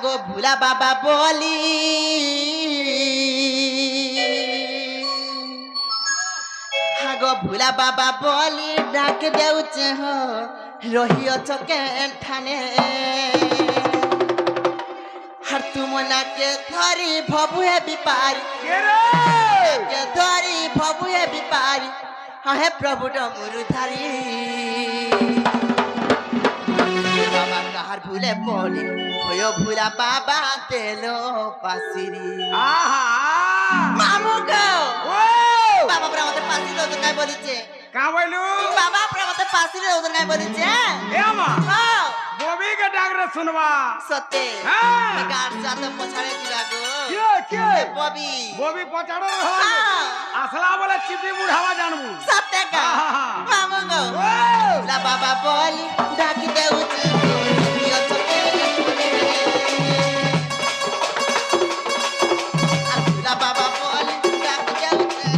Hago ভোলা বাবা বলি Hago ভোলা বাবা বলি ডাক দেউছে হ রহিଅছ কেঠানে हर तुम नाके धरी भबुए बिपारी के धरी भबुए बिपारी हे प्रभु डमरू धारी बाबा कहार भूले पड़ी होयो भूला बाबा तेलो पासिरी मामू गो बाबा पर আমাদের পাসি দাও তো কাই বলিছে का बोलू बाबा पर আমাদের পাসি দাও তো কাই বলিছে ए अम्मा हां बॉबी के डाक रे सुनवा सत्य हां गाड़ साथ पछाड़े दिला गो के बॉबी बॉबी पचाड़ो हो हां असला बोले चिपी बुढ़ावा जानबू सत्य का मामू गो ला बाबा बोली डाक दे उची यो चके ला बाबा बोली डाक दे उची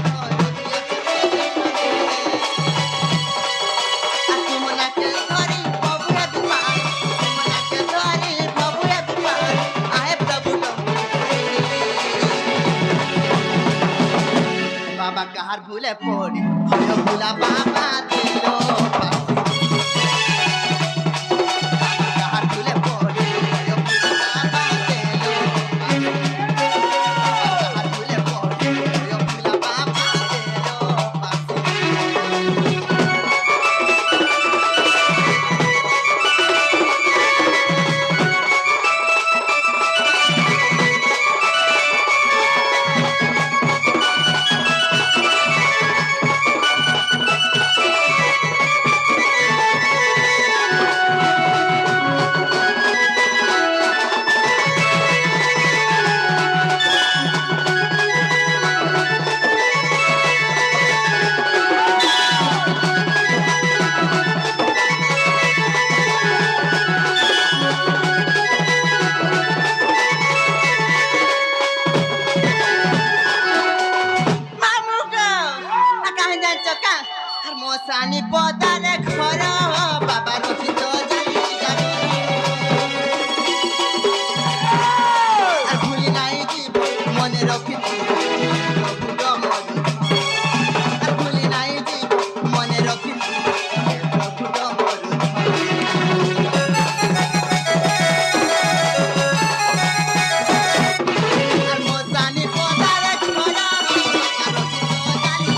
तुमना के धरी बबुए बिमार तुमना के धरी बबुए बिमार आए प्रभु बाबा कहार भूले पड़ी होयो भूला बाबा दिलो कहार भूले पड़ी होयो भूला बाबा दिलो कहार भूले पड़ी होयो भूला बाबा मोसानी पदारे घर बाबा रखित जानी जानी আর ভুলি নাই দিব মনে রখিত প্রভু ডমরু আর ভুলি নাই দিব মনে রখিত প্রভু ডমরু আর মোসানি পদারে ঘর বাবা রখিত জানি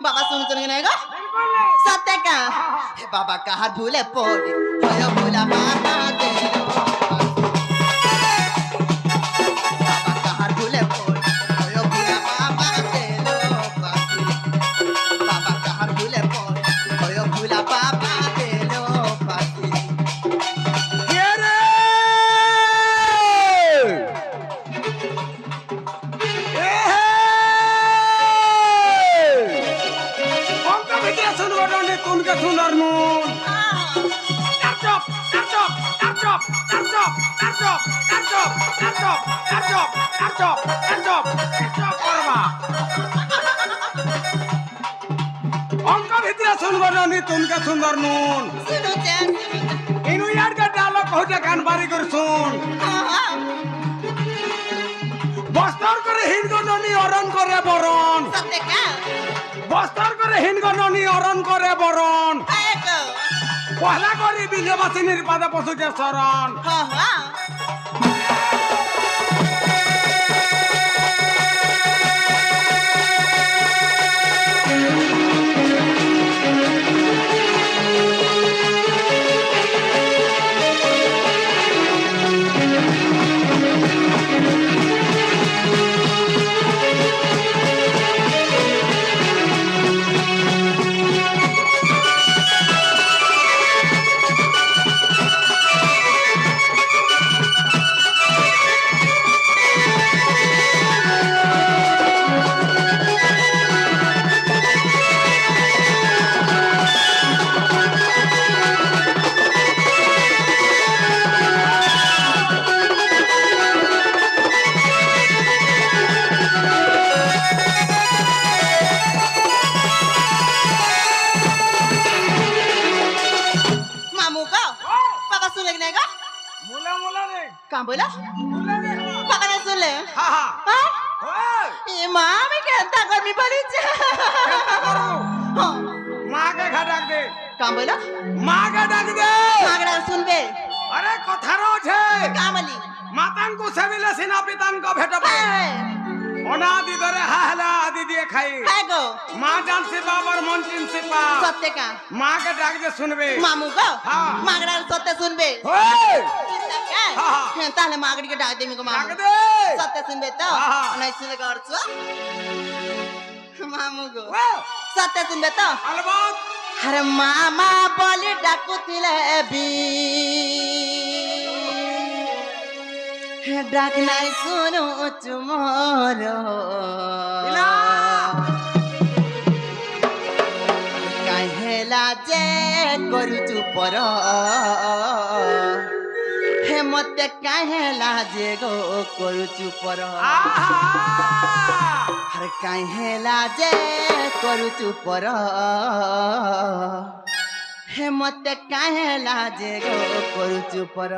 बाबा सुन सुन नहीं गो सत्य का बाबा कहा भूले पड़ी होयो भूला बाबा तेरो बाबा कहा भूले पड़ी होयो भूला बाबा तेरो बाबा कहा भूले पड़ी होयो भूला बाबा तेरो के रे सुनवा डोने कौन का सुनर नून चप चप चप चप चप चप चप चप चप चप चप करवा अंक भितरे सुनवा डोने तुम का सुंदर नून सुनो चैन इनु यार का डालो कहते कान बारी कर सुन बस्तर करे हिंद ननी अरन करे बरन सत्य का बस्तर करे हिंद ननी अरन करे बरन आएगो पहला करी बिजबासी निर्पादा पशु के शरण हां हां কাম বইলা বাবা না শুনলে হা হা ওই এ মা আমি কেনতা করবি বলিছে মাকে ডাক দে কাম বইলা মাকে ডাক দে মাগড়া শুনবে আরে কথা রয়েছে কামলি মাতাঙ্কু সেবিলে সিনা পিতাঙ্ক ভেট পায় অনাদি ধরে হাহলা আদি দিয়ে খাই হ্যাঁ গো মা জানছে বাবার মন চিনছে পা সত্যি কা মাকে ডাক দে শুনবে মামু গো হ্যাঁ। মাগড়া সত্যি শুনবে ওই হ্যাঁ তাহলে মাগড়িকে ডাক দেমি গো ডাক মামু দে সত্যি শুনবে তো হ্যাঁ। নাই শুনে করছো মামু গো ও সত্যি শুনবে তো আলবাত আরে মামা বলি ডাকুଥିଲେ বি ডাক নাই শুনো তুমর ইলা কাহেলা যে করুচু পর হে মতে কাহেলা যে গো করুচু পর আহা আরে কাহেলা যে করুচু পর হে মতে কাহেলা যে গো করুচু পর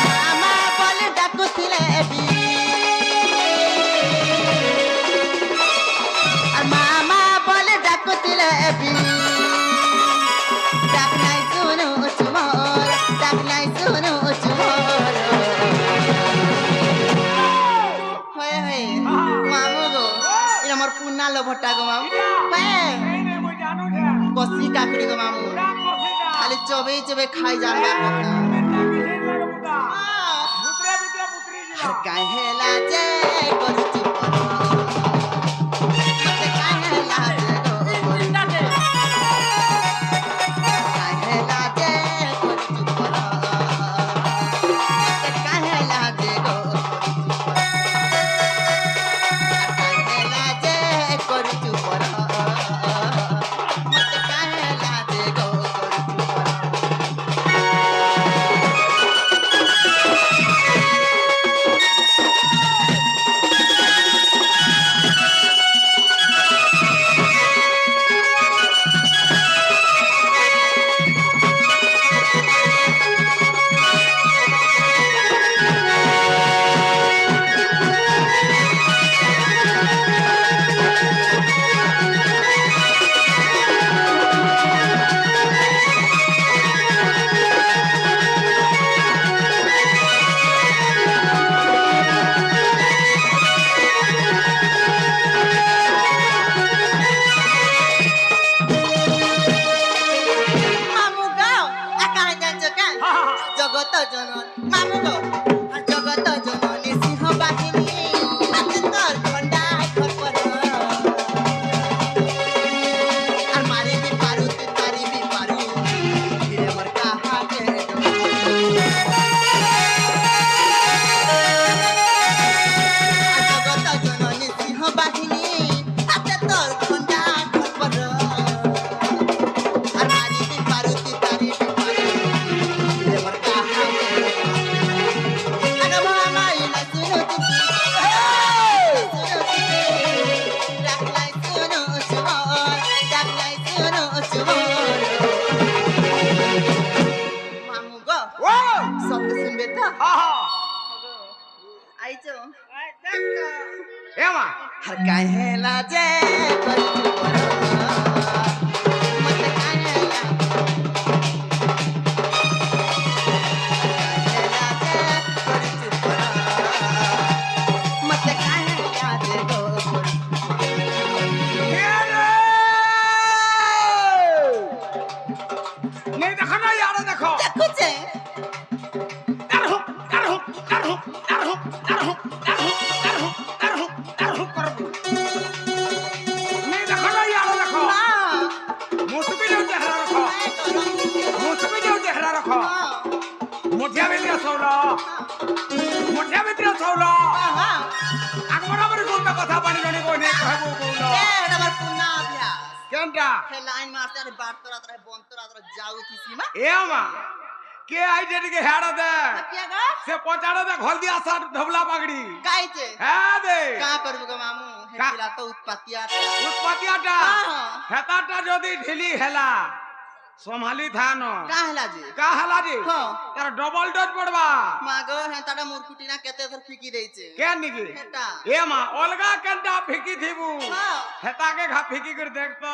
মামা বলে ডাকুଥିଲେ বি আর মামা বলে ডাকুଥିଲେ বি ডাক নাই শুনো চুমর ডাক নাই শুনো চুমর হয়ে হয়ে মামু গো এটা আমার পুনা লোভটা গো মামু হ্যাঁ এই নে মই জানো যে কষি কাকুড়ি গো মামু পুরা কসিটা খালি চবে চবে খাই জানবা কথা পুত্রে পুত্রে পুত্রি আর কাহেলা যে করছি পর মতে কাহেলা যে গো কাহেলা যে করছি পর মতে কাহেলা যে গো কাহেলা যে করছি পর মতে কাহেলা যে গো করছি পর মামু গাও আকাশ জানছো কেন জগত জনন মামু গো আর জগত জননী সিংহ বাহিনী হাতে তোর খন্ডা খরপর আর মারিবি পারু তুই তারিবি পারু ফিরে মোর কাহাকে আর জগত জননী সিংহ বাহিনী হাতে তোর খন্ডা খরপর আর মারিবি পারু তুই তারিবি পারু ফিরে মোর কাহাকে আগা মামা ইলা শুনো তুমি ডাকলাই শুনো সুমর ডাকলাই শুনো সুমর মামু গো ও সত্য শুনবে তো আহা আইছো এমা আর কাহেলা যে করছি পর মতে কাহেলা কাহেলা যে করছি পর মতে কাহেলা যে গো নেই দেখো না ইয়ারে দেখো দেখুছে দারহু দারহু দারহু দারহু দারহু দারহু দারহু দারহু দারহু করবো কেনটা হে লাইন মারতে আরে বাড়তরা তরা বন্তরা তরা যাও কিসি মা এ মা কে আইডেটিকে হেড়া দে কে গা সে পচাড়ে দে হলদি আসার ধবলা পাগড়ি গাইছে হ্যাঁ দে কা করব গো মামু হে পিলা তো উৎপাতিয়াটা উৎপাতিয়াটা হ্যাঁ হেতাটা যদি ঢিলি হেলা সম্ভালি থান কা হেলা যে কা হেলা জি হ্যাঁ তার ডবল ডোজ পড়বা মা গো হেতাটা মুরকুটি না কেতে ধর ফিকি দেইছে কেন নিকি হেটা এ মা অলগা কেনটা ফিকি থিবু হ্যাঁ হেতাকে ঘা ফিকি করে দেখ তো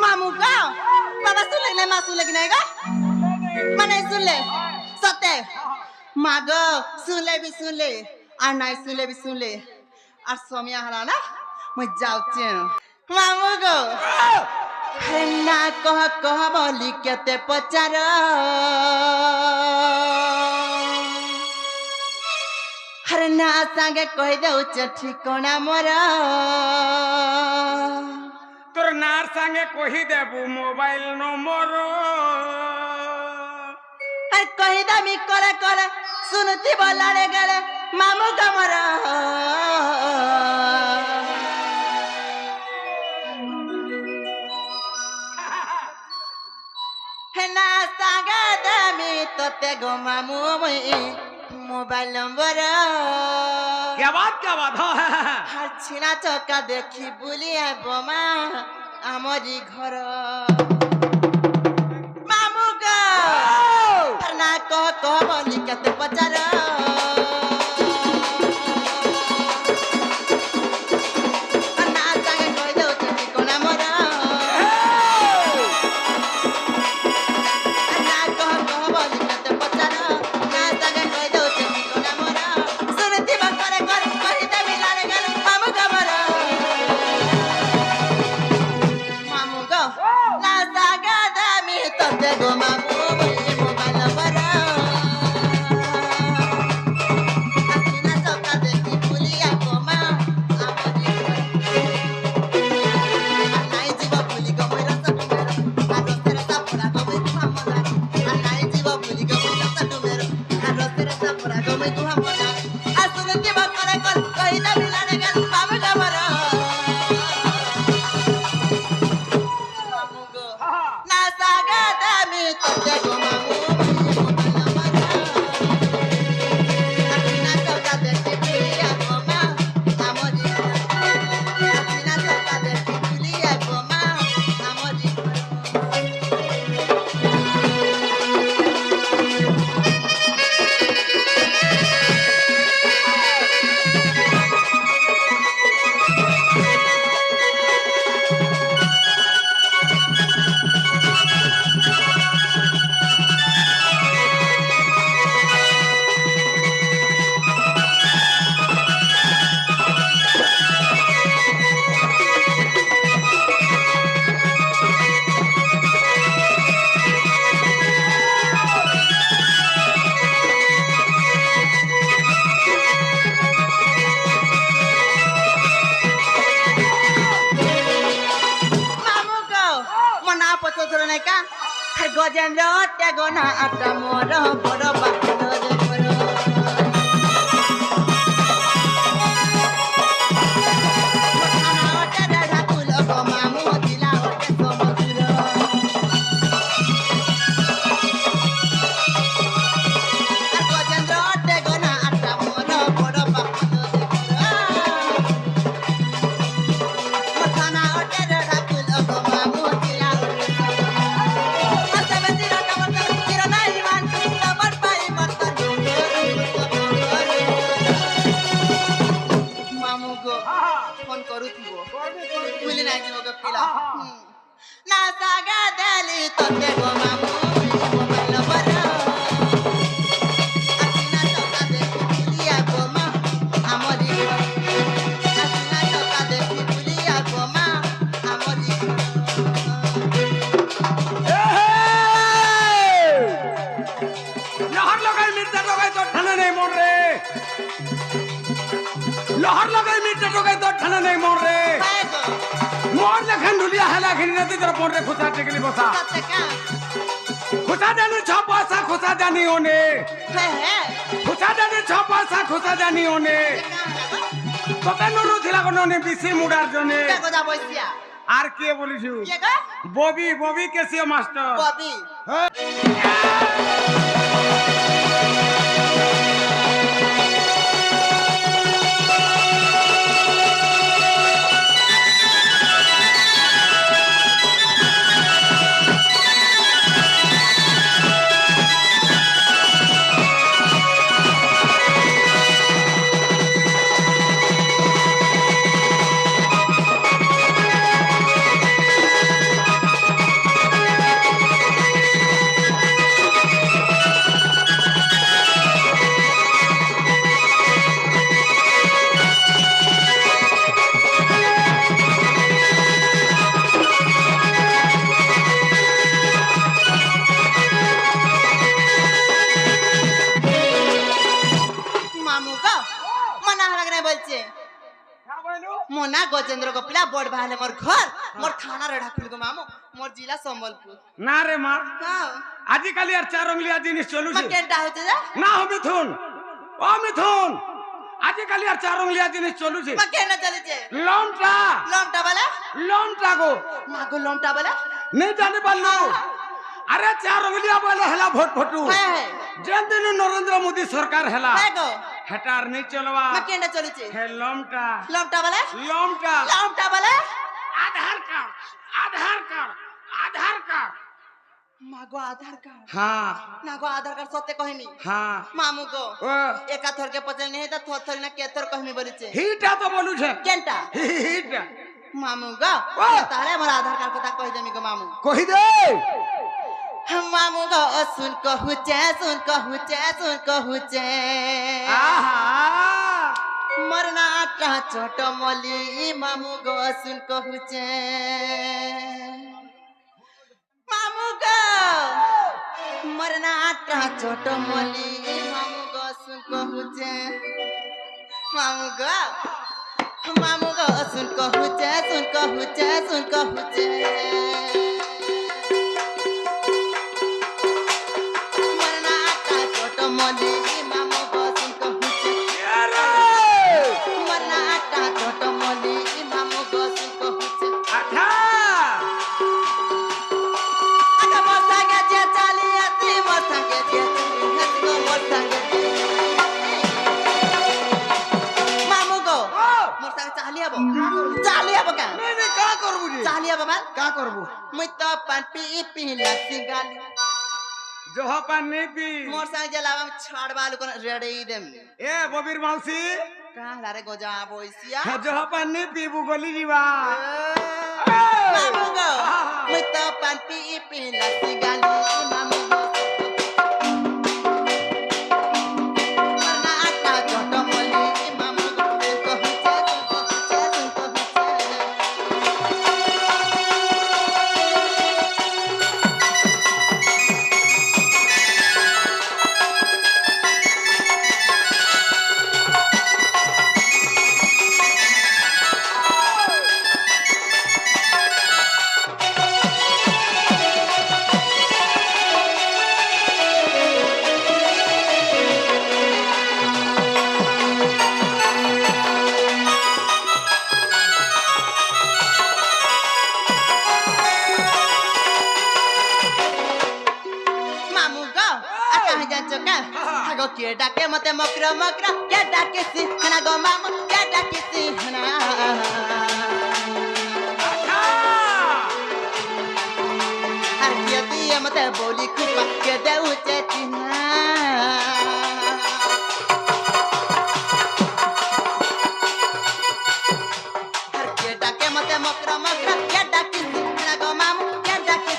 मामू का बाबा सुन ले मा सुन ले कि नहीं का माने सुन ले सत्य माग सुन ले भी सुन ले और नहीं सुन ले भी सुन ले और सोमिया हला ना मैं जाऊचे मामू को अरे ना कह बोली केते पचार अरे ना संगे कह दे ठिकाना मोरा তোর নার সঙ্গে কহি দেবু মোবাইল নম্বর আর কহি দামি করে করে শুনতি বলারে গেলে মামু কামর হেনা সাগা দামি তোতে গো মামু মই মোবাইল নম্বর क्या बात আর ছিনা চকা দেখি বুলিয়ে বোমা আমারি ঘর মামু গো না কহ বলি কেতে পচার না সাঙ্গে কই দেউছি ঠিকনা মোর না কহ বলি কেতে পচার না সাঙ্গে কই দেউছি ঠিকনা মোর শুনতি করে করে কহি দেবি লারে গেল মামু কামর মামু গো না সাগা দামি তোতে গো মামু বলি মোবাইল নম্বর আসিনা চকা দেখি ভুলিয়া গোমা আমারি নাই জীব ভুলি গো মই রস টুমের আর রসের সাপড়া গো মই তুহামলা নাই জীব ভুলি গো মই রস টুমের আর রসের সাপড়া গো মই তুহামলা আসুনতি করে করে কই দাবি লারে গেল মামু কামর মামু গো না সাগা দামি তোতে গো মামু মোবাইল নম্বর আসিনা চকা দেখি ভুলিয়া গোমা আমারি আসিনা চকা দেখি ভুলিয়া গোমা আমারি মামু গো মনা পছন্দ নাই কা আর গজেন্দ্র টেগনা আটা মোর বড় বাকলো রে বড় মথানা ওটে ঢাকুল গো মামু দিলা ওটে সমুদ্র আর গজেন্দ্র টেগনা আটা মোর বড় বাকলো রে বড় মথানা ওটে ঢাকুল গো মামু দিলা ওটে সমুদ্র মতে বেতিরা টমর নাই মান টমর পাই মত भूली नहीं जीवो के पिला ना सागा देली तोते गो मामू मोबाइल पर आसिना टका देखी भूलिया गो मा हमरी आसिना टका देखी भूलिया गो मा हमरी लहर लगाई मिर्चा लगाई तो ठाने नहीं मोड़ रे लहर लगाई मिर्चा लगाई तो ठाने नहीं मोड़ रे मोर लेखन ढुलिया है लेकिन नदी तरफ मोड़ रे खुशा टेकली बसा खुशा जानी 6 पैसा खुशा जानी होने खुशा जानी 6 पैसा खुशा जानी होने तो तेनों थिला कोनो ने बीसी मुडार जने আর কে বলিছু ববি ববি কেসিও মাস্টার बॉबी मामू का मना लगने बोलছে मोना गजेंद्र को पिला बोर्ड बाहले मोर घर मोर थाना रेढ़ा खुल गो मामू मोर जिला संबलपुर না রে মা हां আজিকালি আর চার অঙ্গলিয়া জিনিস চলুছে কেনটা হচ্ছে যা না ও মিথুন আজিকালি আর চার অঙ্গলিয়া জিনিস চলুছে কেন চলেছে লমটা লমটা গো মাগো লমটা বলে নেই জানি পারলো আরে চার অঙ্গলিয়া বলে হেলা ভোট ভোটু হ্যাঁ যেন দিন নরেন্দ্র মোদি সরকার হেলা হ্যাঁ গো হেটার নেই চলবা কেন চলেছে হে লমটা বলে লমটা বলে আধার কার্ড मागो आधार कार्ड हाँ नागो आधार कार्ड सत्य कहमी हाँ मामू को ओ एका थोर के पचल नहीं तो थोर ना के थोर कहमी बोली छे हिटा तो बोलू छे केनटा हिटा मामू गो तारे मोर आधार कार्ड कथा कहि देमी गो मामू कहि दे हम मामू गो सुन कहू चे आहा मरना आटा छोट मोली मामू गो सुन कहू चे मामू गो मरना आटा छोट मोली मामू गो सुन कहू चे मामू गो सुन कहू चे मरना आटा छोट मोली मामू गो सुन कहू चे मरना आटा छोट मोली मामू गो सुन कहू चे अच्छा का करबू मैं तो पान पी लस्सी गाली जो पान नहीं पी मोर संग जलावा छाड़ बालू को रेडे देम ए बबीर मौसी का लारे गोजा बोइसिया जो पान नहीं पीबू गोली जीवा मामू गो मैं तो पान पी लस्सी गाली मामू गो मरना आटा छोट मोली मामू गो कहू चे गो के डाके मते मकरा के डाके सी हना गो मामा के डाके सी हना हर के दिए मते बोली खुपा के देउ चेतिना हर के डाके मते मकरा मकरा के डाकी ना गो मामू के डाकी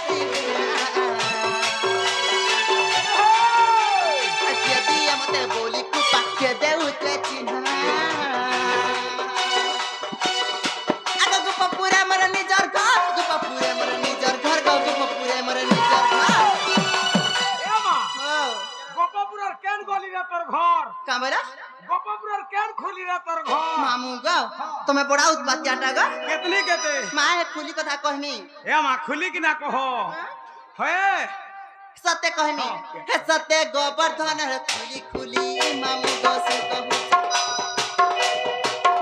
के दिया मते बोली कुपा के दे उते चिन्हा आगो गुपा पूरा मर निजर घर गुपा पूरा मर निजर घर गो गुपा पूरा मर निजर घर ए मां गोपापुर केन गली रे तोर घर का बोला गोपापुर केन खोली रे तोर घर मामू गो तुम्हें बड़ा उत्पात्याटा गो कितनी केते मां है खुली कथा कहनी ए मां खुली कि ना कहो हे सत्य कहनी हे सत्य गोवर्धन है खुली खुली मामू गो से कहू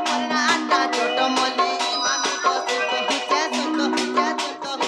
मरना अंडा छोटो मोली मामू गो से कहू से कहू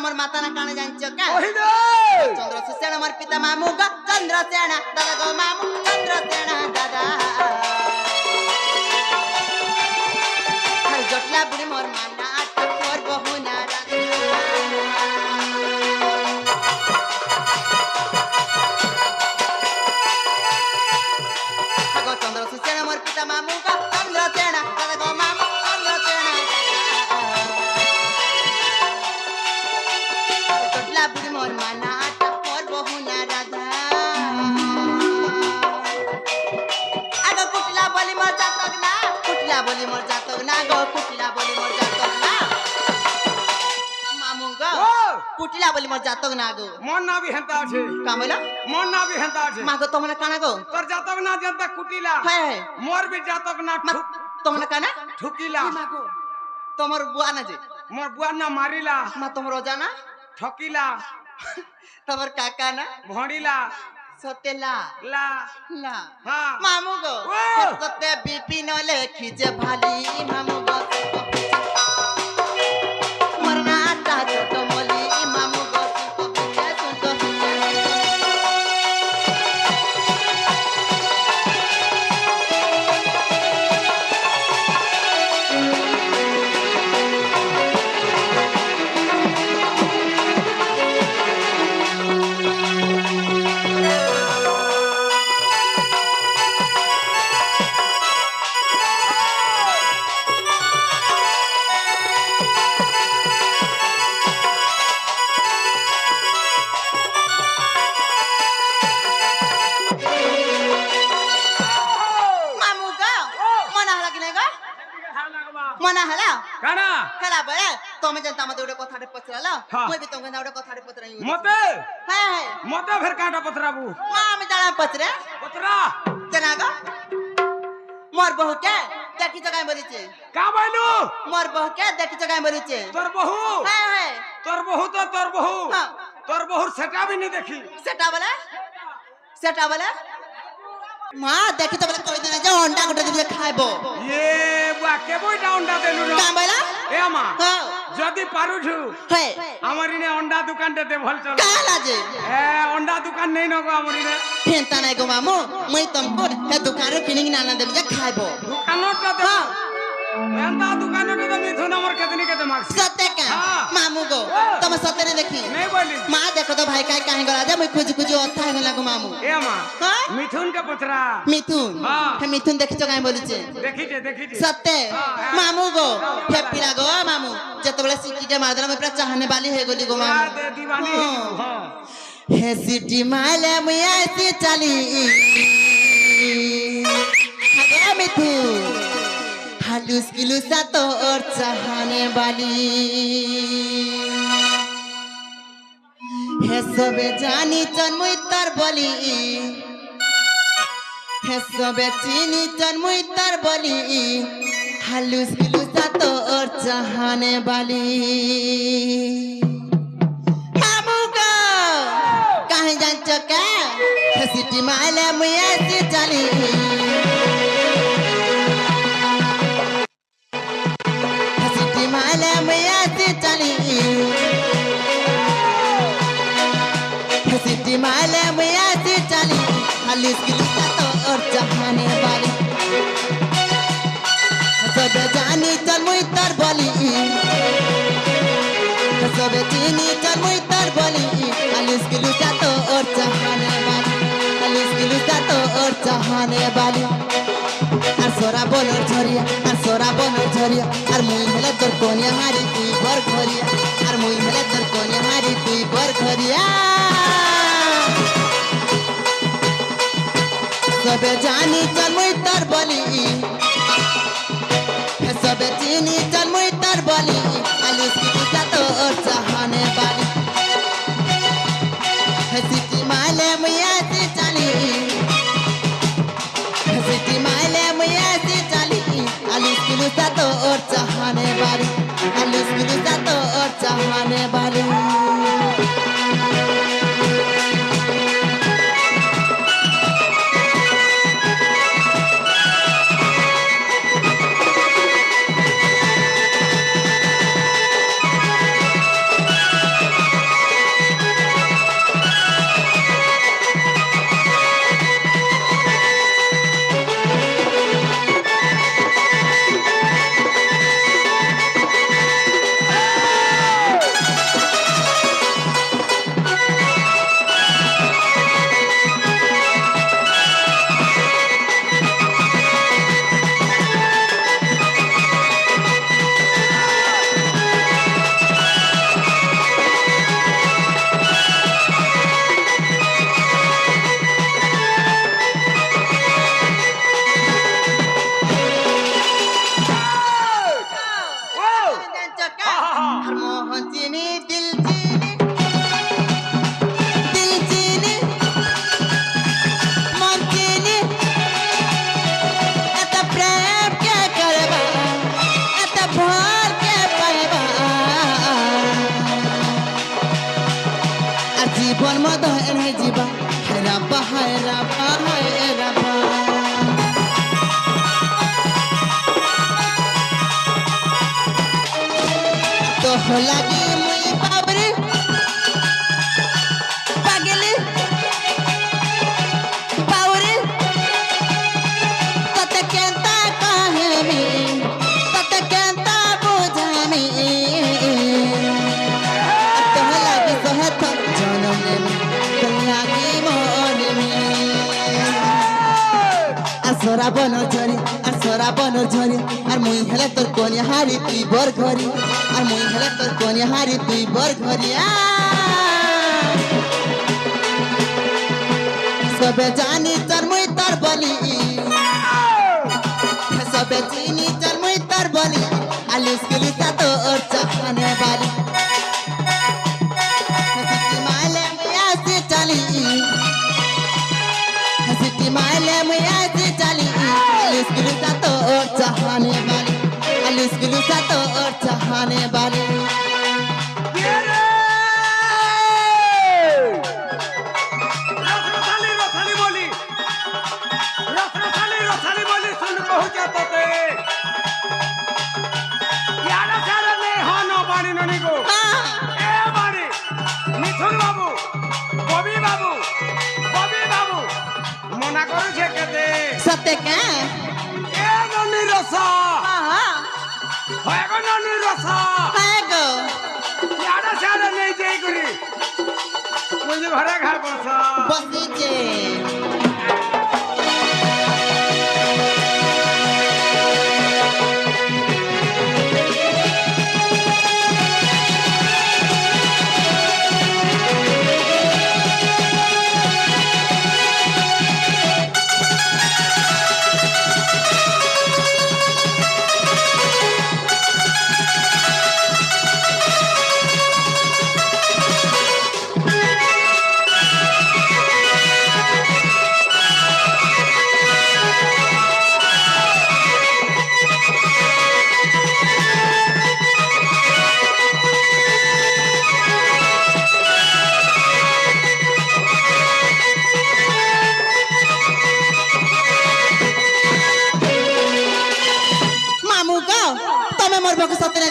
मोर माता ना काने जानछ का ओही दे चंद्रसेन मोर पिता मामू गो चंद्रसेन दादा गो मामू चंद्रसेन दादा हर जटला बुढ़ी मोर माना मोर बहु नारा गो चंद्रसेन मोर पिता मामू गो चंद्रसेन दादा गो मामू चंद्रसेन बुढ़ी मोर माना मोर बहु ना राधा आगो कुटला बोली मोर जातक ना गो कुटला बोली मोर जातक ना मामू गो कुटला बोली मोर जातक ना गो मन ना भी हंता छे का बोला मन ना भी हंता छे मागो तमने काना गो तोर जातक ना जनता कुटिला है मोर भी जातक ना तमने काना ठुकिला मागो तमर बुआ ना जे मोर बुआ ना मारिला मा तमरो जाना ठकिला तमर काका ना भोंडीला सतेला ला ला हां मामू गो सते बीपी न लेखी जे भाली मामू गो मरना आटा छोटो मोली मामू गो मना हला काना कला बरे तमे जनता मते उडे कथाटे पचराला মই भी तमे उडे कथाटे पचराई मते हाय हाय मते फिर काटा पचराबू मा में जाना पचरे पचरा जना गो मोर बहू के देखि जगह बोलिचे का बोलू मोर बहू के देखि जगह बोलिचे तोर बहू हाय हाय तोर बहू तोर बहू सेटा भी नहीं देखी सेटा बोले मां देखि तो बोले कोई दिन जा अंडा गुटे दिबे खाइबो ये बुआ के बोइटा अंडा देलु रो का बोला ए मां हां जदी पारुछु हे हमरी ने अंडा दुकान दे भल चल काला जे ए अंडा दुकान नहीं नको हमरी ने फेंता नहीं गो मामू मैं तुमको हे दुकान रे किनिंग नाना देबे जा खाइबो दुकान टा दे अंडा दुकान टा तो मिथुन हमर केतनी केते मार्क्स सत्य का मामू गो तुम सत्य नहीं देखी नहीं बोली मां देखो तो भाई काहे काहे गला जा मैं खुज खुज अथा है लागो मामू ए मां हां मिथुन के पुत्रा मिथुन हे मिथुन देखि तो काहे बोली छे देखी जे सत्य मामू गो हे पिला गो मामू जत बले सिटी के मारदला मैं पूरा चाहने वाली है गोली गो मामू दीवानी हां हे सिटी माले मैं ऐसे चली हगे मिथुन हालूस किलूसा तो और चाहने वाली हे सबे जानी चनमुई तर बोली हे सबे चीनी चनमुई तर बोली हालूस किलूसा तो और चाहने वाली मामू को कहीं जान चुका সিটি মাইলে মুই আসি চালি সিটি মাইলে মুই আসি চালি सिटी माले में आती चली खाली किलता तो और चाहने वाली सब जानी चल मुई तर बोली सब चीनी चल मुई तर बोली खाली किलता तो और चाहने वाली खाली किलता तो और चाहने वाली আর সোরা বলর ঝরিয়া আর সোরা বলর ঝরিয়া আর মুই হলে তোর কোনিয়া হারি তুই বর ঘরিয়া আর মুই হলে তোর কোনিয়া হারি তুই বর ঘরিয়া सबे जानी चल मुई तर बोली सबे चीनी चल मुई तर बोली आलिस की पूजा तो और चाहने वाली सिटी माले मुया से चली सिटी माले मुया से चली आलिस की पूजा तो और चाहने वाली आलिस की पूजा तो और चाहने वाली জীবন মদ এনে জীবা হেরাবা হেরাবা হেরাবা তো লাগি মুই বাবরে পাগলে পাওরে তত কেনতা কাহেমি তত কেনতা বুঝামি তো লাগি সহত সোরা বনর ঝরি আর সোরা বনর ঝরি আর মুই হেলে তোর কোনিয়া হারি তুই বর ঘরি আর মুই হেলে তোর কোনিয়া হারি তুই বর ঘরি সবে জানি তোর মুই তোর বলি সবে চিনি তোর মুই তোর বলি আলিস কিলিতা তো ওর চাহনে বালি সিটি মাইলে মুই আসি চলি सिटी माले में आती चली आलिस गिलता तो और चाहने वाली आलिस गिलता तो और चाहने वाली रथाली बोली सुन पहुंच जाते थे यार सारा ने हाँ नो बानी ननी को ए बानी मिथुन बाबू बबी बाबू मना करू छे केते सत्य का ए ननी रसा हां होय गो ननी रसा हाय गो यार सारा नहीं जाई करी मुझे भरा घर बसा बसी जे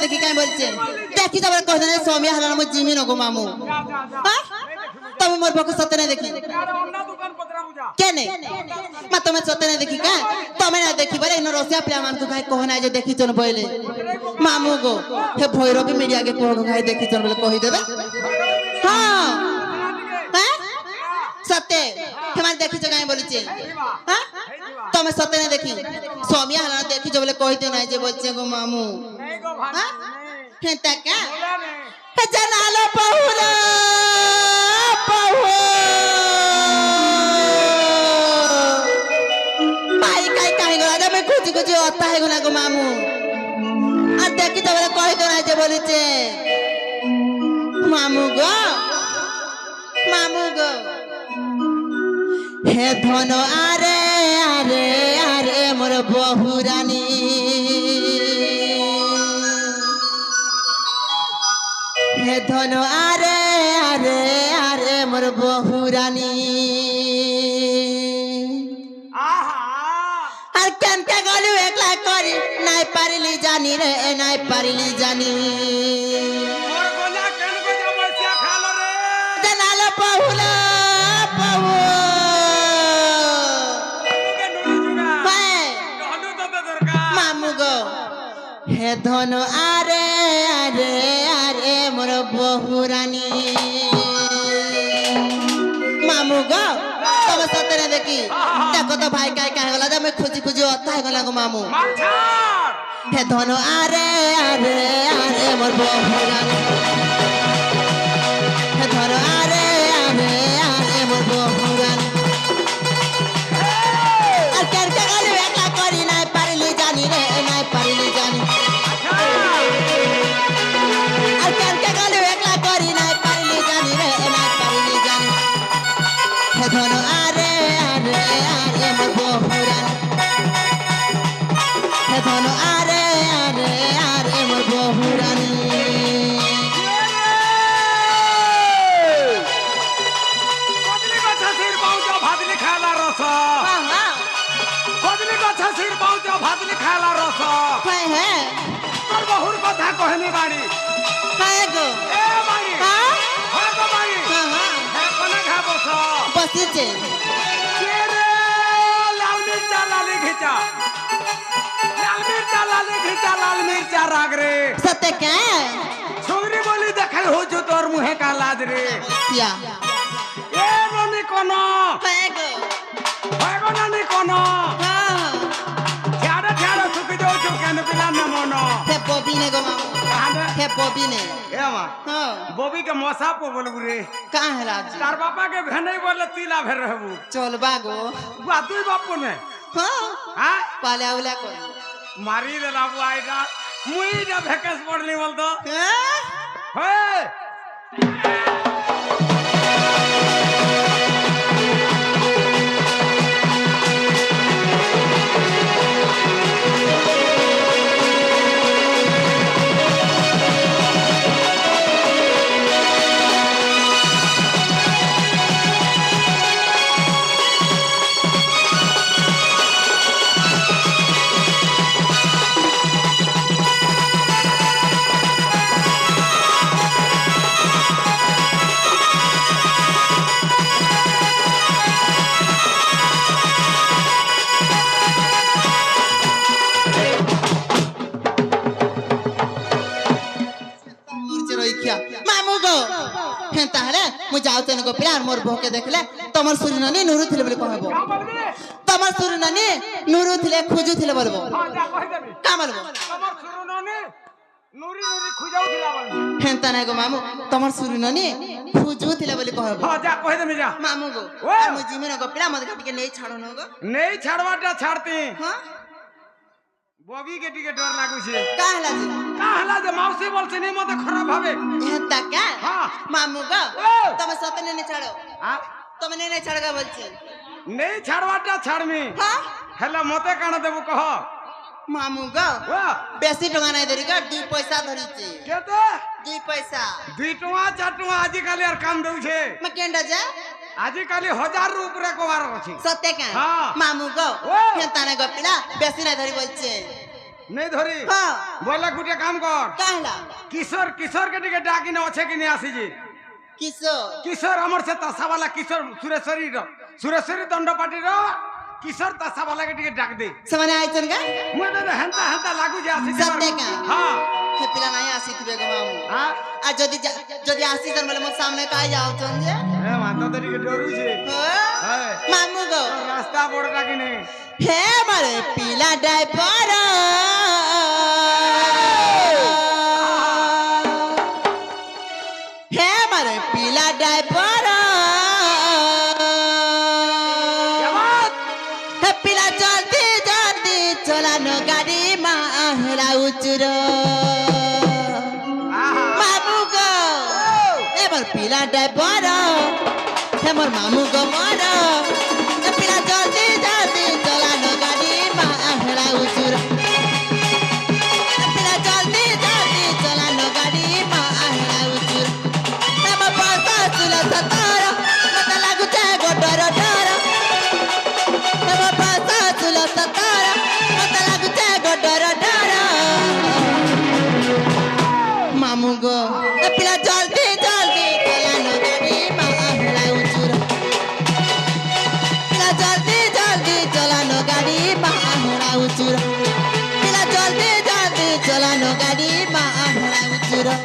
দেখি কাই বলছে দেখি যাবার কই না স্বামী হালার মু জিমি নগো মামু হ্যাঁ তুমি মোর বকে সতনে দেখি কেনে মা তুমি সতনে দেখি কা তুমি না দেখি বারে ইনো রসিয়া প্রিয়া মান খাই কহ না যে দেখি চন বইলে মামু গো হে ভৈরবী মিডিয়া কে কহ খাই দেখি চন বলে কহি দেবে হ্যাঁ হ্যাঁ সত্যি তোমার দেখি তো কাই বলিছে হ্যাঁ তুমি সতনে দেখি স্বামী হালার দেখি বলে কইতে নাই যে বলছে গো মামু হ্যাঁ হে তাকা হে জানালো বহুরা বহু ভাই কাই কাই গলা যাবে খুঁজি খুঁজি অত্তা হে গনা গো মামু আর দেখি তো বলে কইতে নাই যে বলিছে মামু গো হে ধন আরে আরে আরে মোর বহুরানী হে ধন আরে আরে আরে মোর বহুরানী আর কেন কে গলু একলা করি নাই পারিলি জানি রে নাই পারিলি জানি জানালো বহুলা বহু মামু গো হে ধন আরে আরে আরে মোর বহুরানী মামু গো তুমি সতরে দেখি দেখো তো ভাই কাই কাই গলা আমি খুঁজি খুঁজি অত্তা হয়ে গলা গো মামু হে ধন আরে আরে আরে মোর বহুরানী হে ধন আরে আরে আরে মোর বহুরানী আর কেন কে গলি একলা করি নাই পারিলি জানি রে নাই পারিলি জানি আর কেন কে গলি একলা করি নাই পারিলি জানি রে নাই পারিলি জানি হে ধন আরে আরে আরে মোর বহুরানী হে ধন আরে আরে আরে মোর বহুরানী তোর বহুর কথা কহেনি বাড়ি গো এ বাড়ি হ্যাঁ হয় গো বাড়ি হ্যাঁ কোনে খা বস বসিছে কে রে লাল মির্চা লালি ঘিচা লাল মির্চা রাগ রে সতে কে ছুরি বলি দেখাই হচ্ছে তোর মুহে কা লাজ রে কিয়া এ ননি কোন গো হয় গো ননি কোন হ্যাঁ ঝাড়া ঝাড়া সুকি যাও কেন পিলা না মন হে ববিনে গো মামু হে ববিনে এ মা হ্যাঁ ববি के मोसा पो बोलबू रे का है राजी तार बापा के भेनै बोले तिला भेर रहबू चलबा गो बुआ दुई बापू ने हाँ हां पाले आउला को मारी रे बाबू आइडा मुई रे भेकस पड़ली बोल तो हाँ हे मामू गो हेंता हले मु जाउ तने को प्यार मोर भोके देखले तमर सुरनानी नुरु थिले बोले कहबो तमर सुरनानी नुरु थिले खुजु थिले बोलबो हां जा कहि देबी का बोलबो तमर सुरनानी नुरी नुरी खुजाउ थिला बोल हेंता नै गो मामू तमर सुरनानी खुजु थिले बोले कहबो हां जा कहि देबी जा मामू गो मु जिमे न गो प्यार मत के नै छाड़ो न गो नहीं छाड़वाटा छाड़ती हां बबी के टिके डर लागु छे का हला जी का हला जे मौसी बोलछे नहीं मते खराब हबे हेंता का हां मामू गो ओ तमे सतने नै छाड़ो हां तमे नै छाड़गा बोलछे नहीं छाड़वाटा छाड़मी हां हेला मते काना देबू कह मामू गो ओ बेसी टंगा नै धरि ग 2 पैसा धरिचे केते 2 पैसा 2 टका 4 टका आजि काली यार काम देउ छे मैं केंडा जा आजि काली 1000 रुपया कोवार अछि सत्य का हाँ। मामू गो ओ। हेंता नै गपिला बेसी नै धरि बोलछे नहीं धरी हां बोला गुटे काम कर कहला किशोर किशोर के टिके डाकी न अच्छे कि नहीं आसी जी किशोर किशोर हमर से तसा वाला किशोर सुरेश्वरी दंड पार्टी रो किशोर तसा वाला के टिके डाक दे समाने आइछन का मुई तो हेंता हेंता लागू जे आसी सत्य का हां हे पिला नाही आसी तुबे गो मामू हां आ जदी आसी जन बोले मो सामने का जाओ छन जे ए माता तो टिके डरू छे हां मामू गो रास्ता बड़ डाकी ने हे मारे पिला ड्राइवर हे मारे पिला ड्राइवर हे पिला जल्दी जल्दी चलानो गाड़ी माहला उचरो मामू गो हे मोर पिला ड्राइवर हे मोर मामू गो मोर हे पिला जल्दी जल्दी चलानो गाड़ी माहला उचरो हे पिला जल्दी जल्दी चलानो गाड़ी माहला उचरो हे मोर पासा सुला सतारा मत लागु छे गोडर डर हे मोर पासा सुला सतारा मत लागु छे गोडर डर मामू गो ए पिला जल्दी जल्दी चलानो गाड़ी माहला उचरो पिला जल्दी जल्दी चलानो गाड़ी माहला उचरो पिला जल्दी जल्दी चलानो गाड़ी माहला उचरो